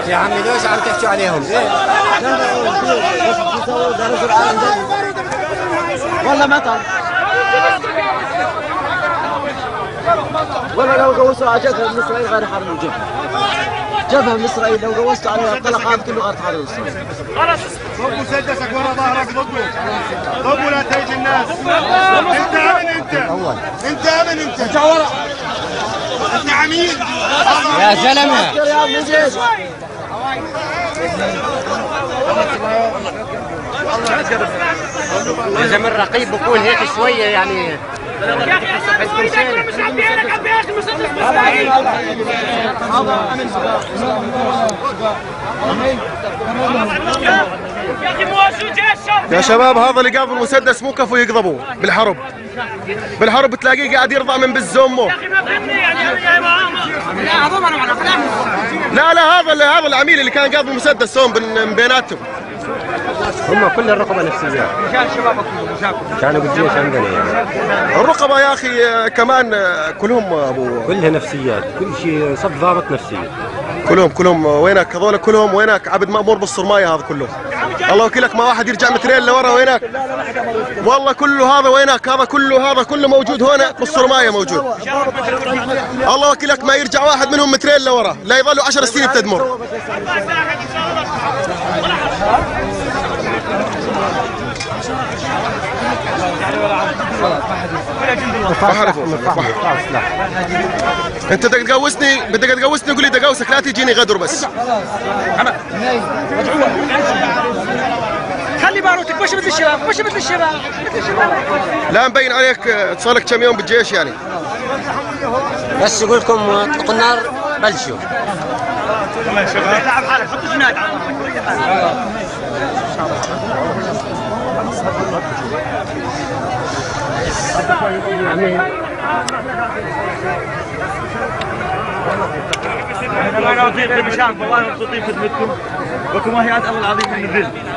يا عمي ليش عم تحكوا عليهم؟ والله مطر والله لو قوصوا على جبهة من اسرائيل غير حرب جبهة من اسرائيل لو قوصوا على القلق هذا كله غير حرب اسرائيل. خلاص ضب مسدسك ورا ظهرك ضبه لا تهيج الناس. انت امن انت امن انت ورا انت عميل يا زلمه لازم الرقيب بكون هيك شويه يعني. يا اخي مش عبيانك عبيانك المسدس يا اخي مواجهه جيش. يا شباب هذا اللي قاضي المسدس مو كفو يقضبوا بالحرب تلاقيه قاعد يرضع من بز امه. يا اخي ما فهمني يعني لا هذا العميل اللي كان قاضي المسدس هون من بيناتهم. هم كل الرقبه نفسيات. مشان شبابك كانوا بالجيش عندنا يعني. الرقبه يا اخي كمان كلهم ابو كلها نفسيات، كل شيء صف ضابط نفسيه. كلهم وينك هذول كلهم وينك عبد مأمور بالصرمايه هذا كله. الله وكيلك ما واحد يرجع مترين لورا وينك. والله كله هذا وينك هذا كله موجود هنا بالصرمايه موجود. الله وكيلك ما يرجع واحد منهم مترين لورا لا يظلوا 10 سنين بتدمر. انت بدك تقوسني قول لي بدي اقوسك لا تجيني غدر بس. خلي باروتك مش مثل الشباب لا مبين عليك صار لك كم يوم بالجيش يعني. بس يقول لكم اطلقوا النار بلشوا. والله يا شباب لعب حالك حط جناد احنا ما نطيق بمشان والله مبسوطين خدمتكم وكم هي اسال العظيم من الذل.